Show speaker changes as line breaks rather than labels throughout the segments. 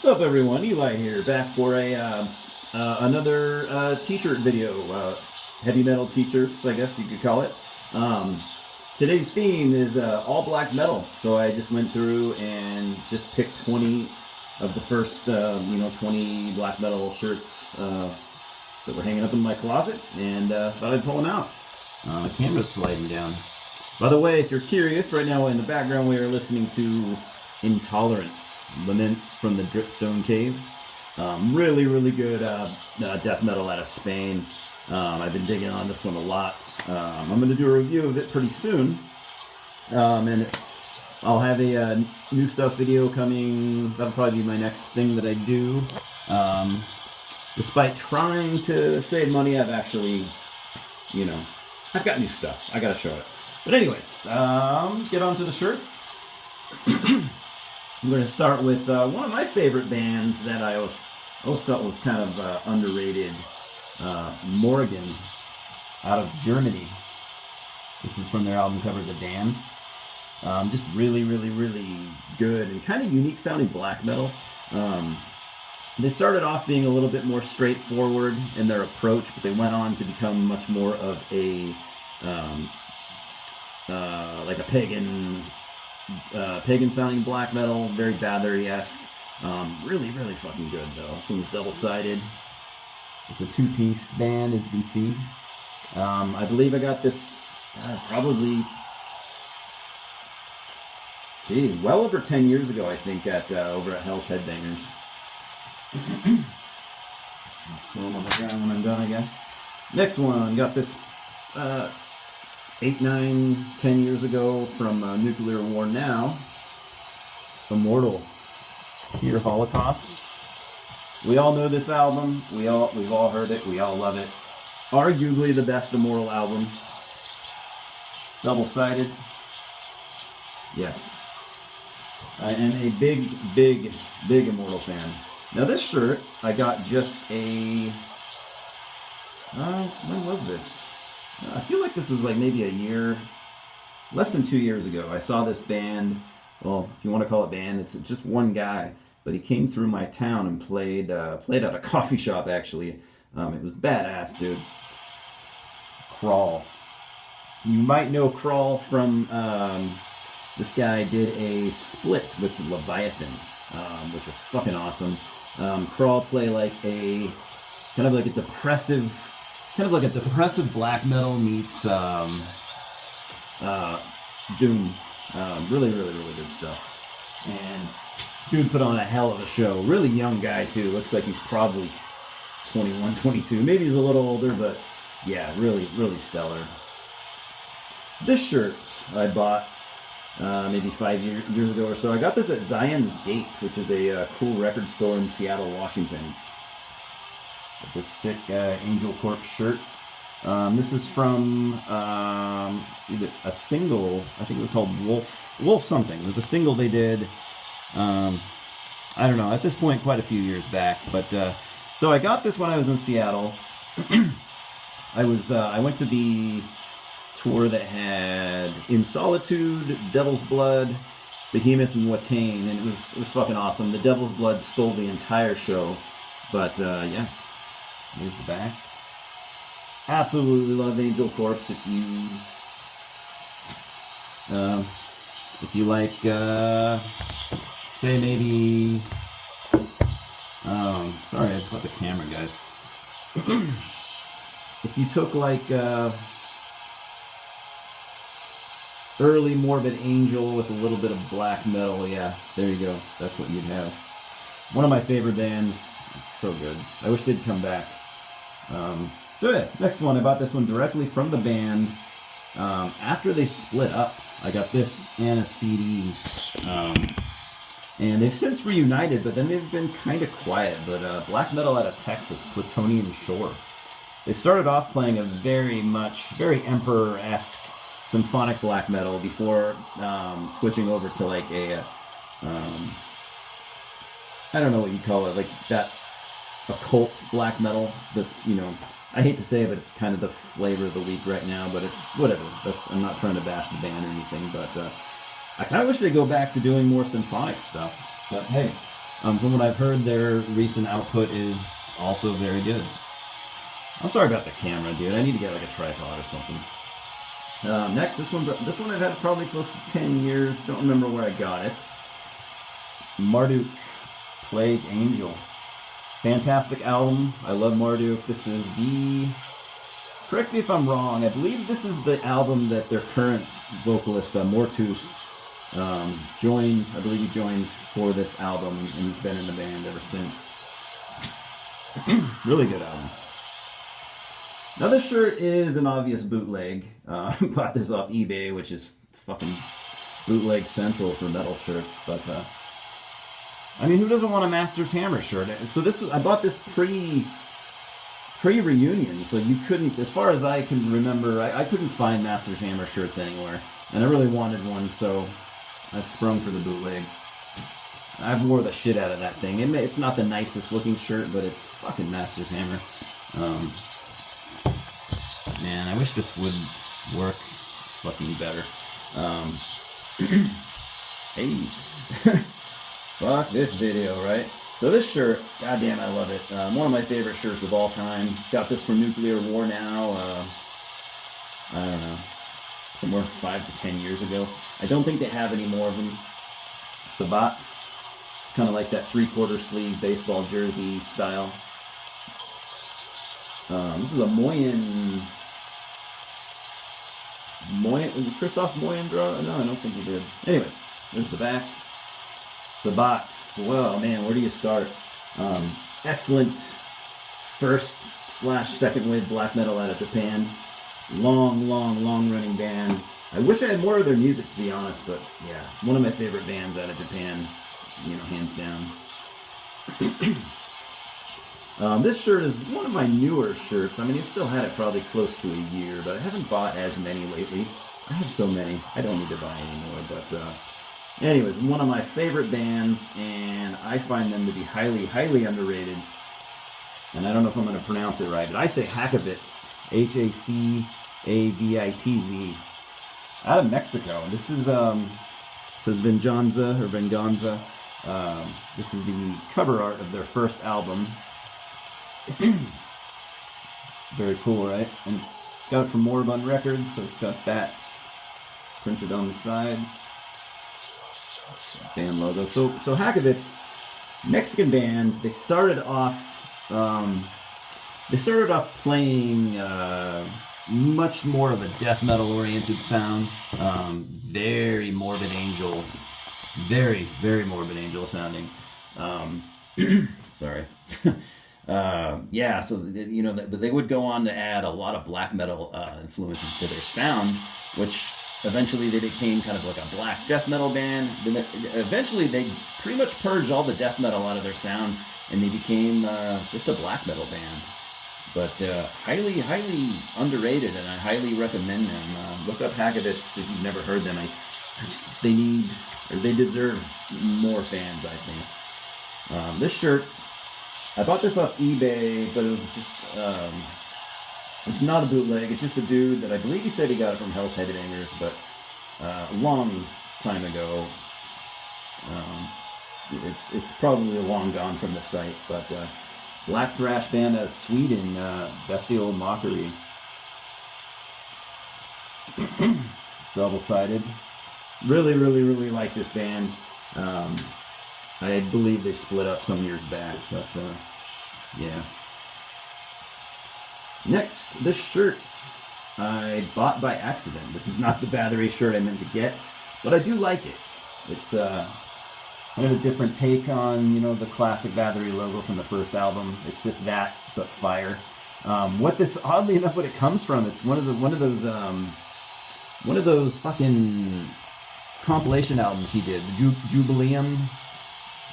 What's up, everyone? Eli here, back for another t-shirt video. Heavy metal t-shirts, I guess you could call it. Today's theme is all black metal, so I just went through and just picked 20 of the first, 20 black metal shirts that were hanging up in my closet, and thought I'd pull them out.
The camera's sliding down.
By the way, if you're curious, right now in the background we are listening to Intolerance, Laments from the Dripstone Cave. Really, really good death metal out of Spain. I've been digging on this one a lot. I'm going to do a review of it pretty soon. And I'll have a new stuff video coming. That'll probably be my next thing that I do. Despite trying to save money, I've actually, I've got new stuff. I got to show it. But anyways, get on to the shirts. I'm going to start with one of my favorite bands that I always thought was kind of underrated, Morgan, out of Germany. This is from their album cover, The Damned. Just really, really, really good and kind of unique sounding black metal. They started off being a little bit more straightforward in their approach, but they went on to become much more of a like a pagan sounding black metal, very Bathory-esque. Really, really fucking good though. This one's double-sided. It's a two-piece band, as you can see. I believe I got this probably, well over 10 years ago, I think, over at Hell's Headbangers. I'll throw them on the ground when I'm done, I guess. Next one, got this 8, 9, 10 years ago from Nuclear War Now. Immortal, Pure Holocaust. We all know this album. We've all heard it. We all love it. Arguably the best Immortal album. Double-sided. Yes. I am a big, big, big Immortal fan. Now this shirt, I got just a... when was this? I feel like this was like maybe a year, less than 2 years ago. I saw this band. Well, if you want to call it band, it's just one guy. But he came through my town and played at a coffee shop, actually. It was badass, dude. Crawl. You might know Crawl from... this guy did a split with Leviathan, which was fucking awesome. Crawl play like a... kind of like a depressive black metal meets doom. Really, really, really good stuff. And dude put on a hell of a show. Really young guy too. Looks like he's probably 21, 22. Maybe he's a little older, but yeah, really, really stellar. This shirt I bought maybe 5 years ago or so. I got this at Zion's Gate, which is a cool record store in Seattle, Washington. This sick Angel Corpse shirt. This is from a single, I think it was called Wolf something. It was a single they did, I don't know, at this point quite a few years back. But so I got this when I was in Seattle. I went to the tour that had In Solitude, Devil's Blood, Behemoth, and Watain, and it was fucking awesome. The Devil's Blood stole the entire show, but yeah. Here's the back. Absolutely love Angel Corpse. If you like, say maybe, sorry, I put the camera, guys. If you took like early Morbid Angel with a little bit of black metal, yeah, there you go. That's what you'd have. One of my favorite bands. So good. I wish they'd come back. So yeah, next one. I bought this one directly from the band. After they split up, I got this and a CD. And they've since reunited, but then they've been kind of quiet. But black metal out of Texas, Plutonian Shore. They started off playing a very Emperor-esque symphonic black metal before switching over to like a... I don't know what you call it, like that occult black metal that's, I hate to say it, but it's kind of the flavor of the week right now, but whatever. I'm not trying to bash the band or anything, but I kind of wish they go back to doing more symphonic stuff. But hey,
From what I've heard, their recent output is also very good.
I'm sorry about the camera, dude. I need to get like a tripod or something. Next, this one I've had probably close to 10 years. Don't remember where I got it. Marduk, Plague Angel. Fantastic album. I love Marduk. This is the... Correct me if I'm wrong. I believe this is the album that their current vocalist, Mortus, joined. I believe he joined for this album, and he's been in the band ever since. Really good album. Now this shirt is an obvious bootleg. Bought this off eBay, which is fucking bootleg central for metal shirts. But I mean, who doesn't want a Master's Hammer shirt? So I bought this pre-reunion, so you couldn't, as far as I can remember, I couldn't find Master's Hammer shirts anywhere, and I really wanted one, so I've sprung for the bootleg. I've wore the shit out of that thing. It's not the nicest looking shirt, but it's fucking Master's Hammer.
Man, I wish this would work
Fucking better. Hey. Fuck this video, right? So this shirt, goddamn, I love it. One of my favorite shirts of all time. Got this from Nuclear War now. I don't know, somewhere 5 to 10 years ago. I don't think they have any more of them. Sabat. It's kind of like that 3/4 sleeve baseball jersey style. This is a Moyen. Was it Christoph Moyen draw? No, I don't think he did. Anyways, there's the back. Sabat. Well, man, where do you start? Excellent first/second wave black metal out of Japan. Long running band. I wish I had more of their music, to be honest, but yeah, one of my favorite bands out of Japan, hands down. This shirt is one of my newer shirts. I mean, I've still had it probably close to a year, but I haven't bought as many lately. I have so many. I don't need to buy anymore, but anyways, one of my favorite bands, and I find them to be highly underrated. And I don't know if I'm going to pronounce it right, but I say Hackavitz, Hacavitz, out of Mexico. This is says Venganza. This is the cover art of their first album. Very cool, right? And it's got it from Moribund Records, so it's got that printed on the sides. Band logo. So Hackavitz, Mexican band. They started off playing
much more of a death metal oriented sound. Very Morbid Angel, very Morbid Angel sounding.
Sorry. Yeah, so but they would go on to add a lot of black metal influences to their sound, which eventually they became kind of like a black death metal band. Then eventually they pretty much purged all the death metal out of their sound, and they became just a black metal band. But highly underrated, and I highly recommend them. Look up Hackavitz if you've never heard them. They deserve more fans, I think. This shirt, I bought this off eBay, but it was just, it's not a bootleg. It's just a dude that I believe he said he got it from Hell's Headbangers, but a long time ago. It's probably long gone from the site, but black thrash band out of Sweden, Bestial Mockery. Double-sided. Really like this band. I believe they split up some years back, but yeah. Next, this shirt I bought by accident. This is not the Bathory shirt I meant to get, but I do like it. It's kind of a different take on, the classic Bathory logo from the first album. It's just that, but fire. Oddly enough, what it comes from, it's one of those fucking compilation albums he did, the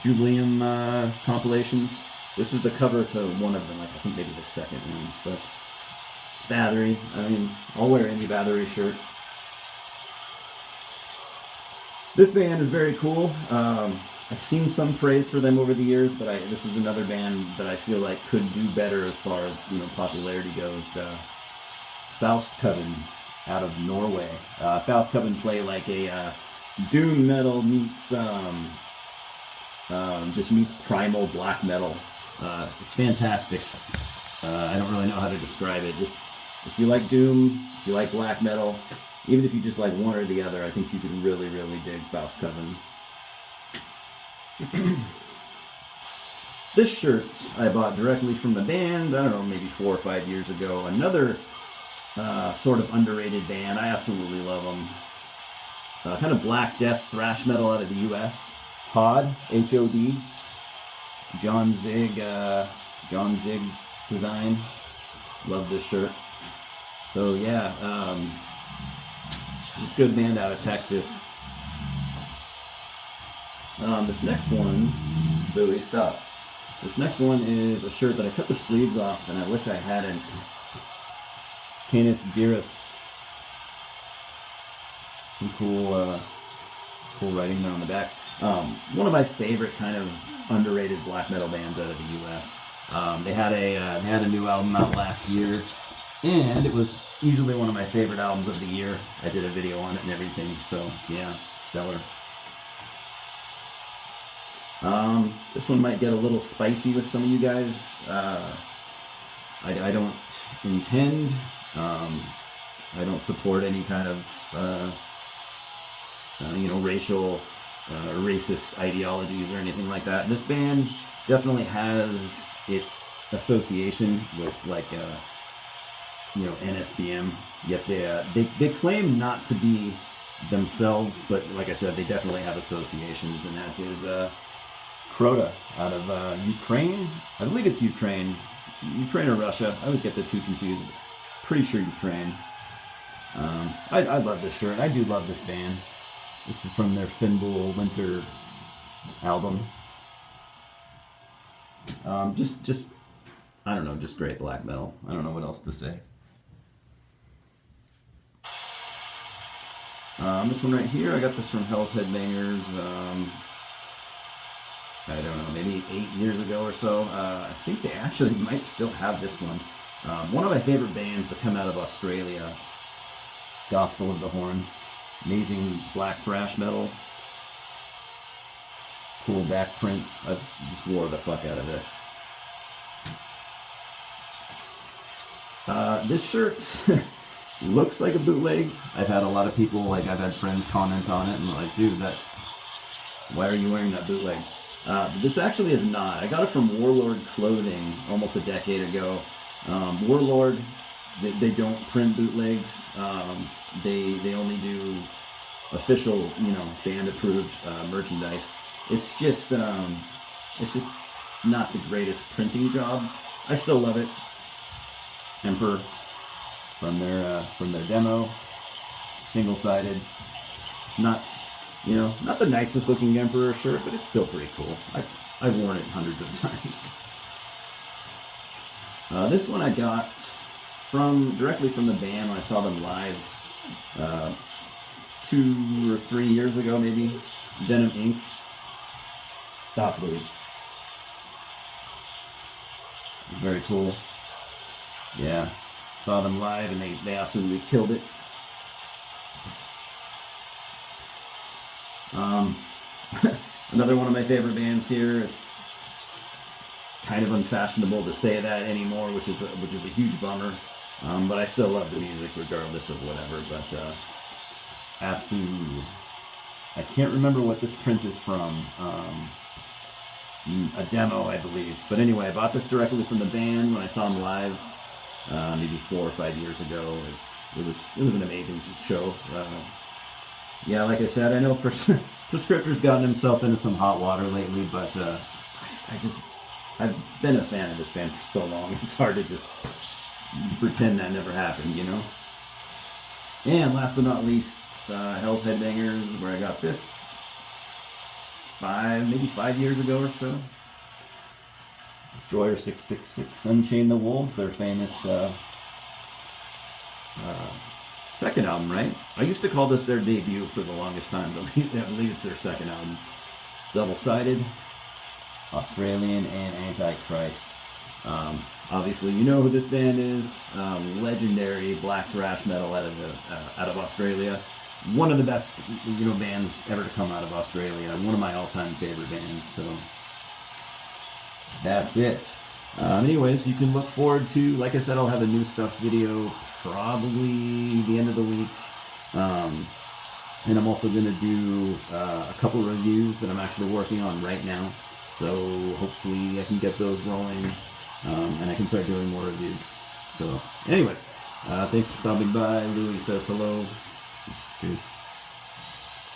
Jubileum compilations. This is the cover to one of them, I think maybe the second one, but it's Bathory. I mean, I'll wear any Bathory shirt. This band is very cool. I've seen some praise for them over the years, but this is another band that I feel like could do better as far as popularity goes. Faustcoven out of Norway. Faustcoven play like a doom metal meets just meets primal black metal. It's fantastic. I don't really know how to describe it. Just if you like doom, if you like black metal, even if you just like one or the other, I think you can really, really dig Faustcoven. This shirt I bought directly from the band, I don't know, maybe 4 or 5 years ago. Another sort of underrated band. I absolutely love them. Kind of black death thrash metal out of the U.S. HOD, H-O-D. John Zig design. Love this shirt. So yeah, this good band out of Texas. This next one, Billy, stop. This next one is a shirt that I cut the sleeves off, and I wish I hadn't. Canis Dirus. Some cool writing there on the back. One of my favorite kind of underrated black metal bands out of the U.S. They had a new album out last year, and it was easily one of my favorite albums of the year. I did a video on it and everything, so yeah, stellar. This one might get a little spicy with some of you guys. I don't intend. I don't support any kind of racial, racist ideologies or anything like that. This band definitely has its association with like NSBM. Yet they claim not to be themselves, but like I said, they definitely have associations, and that is Crota out of Ukraine. I believe it's Ukraine. It's Ukraine or Russia. I always get the two confused. Pretty sure Ukraine. I love this shirt. I do love this band. This is from their Finnbull Winter album. Just I don't know, just great black metal. I don't know what else to say. This one right here, I got this from Hell's Headbangers. I don't know, maybe 8 years ago or so. I think they actually might still have this one. One of my favorite bands that come out of Australia, Gospel of the Horns. Amazing black thrash metal. Cool back prints. I just wore the fuck out of this. This shirt looks like a bootleg. I've had a lot of people, I've had friends comment on it and like, dude, why are you wearing that bootleg? This actually is not. I got it from Warlord Clothing almost a decade ago. Warlord, they don't print bootlegs. They only do official, band approved merchandise. It's just not the greatest printing job. I still love it. Emperor from their demo, single-sided. It's not the nicest looking Emperor shirt, but it's still pretty cool. I've worn it hundreds of times. This one I got directly from the band when I saw them live 2 or 3 years ago, maybe. Venom Inc. Stop, Louis. Very cool. Yeah, saw them live and they absolutely killed it. Another one of my favorite bands here. It's kind of unfashionable to say that anymore, which is a huge bummer. But I still love the music regardless of whatever. But absolutely, I can't remember what this print is from. A demo, I believe. But anyway, I bought this directly from the band when I saw them live, maybe 4 or 5 years ago. It was an amazing show. Yeah, like I said, I know Prescriptor's gotten himself into some hot water lately, but I've been a fan of this band for so long. It's hard to just pretend that never happened, And last but not least, Hell's Headbangers, where I got this maybe 5 years ago or so. Destroyer 666 Unchain the Wolves, their famous second album, right? I used to call this their debut for the longest time, but I believe it's their second album. Double-sided, Australian, and Antichrist. Obviously, you know who this band is. Legendary black thrash metal out of Australia. one of the best, bands ever to come out of Australia. One of my all-time favorite bands. So that's it. Anyways, you can look forward to, like I said, I'll have a new stuff video probably the end of the week. And I'm also going to do a couple reviews that I'm actually working on right now. So hopefully I can get those rolling, and I can start doing more reviews. So anyways, thanks for stopping by. Louis says hello. Cheers.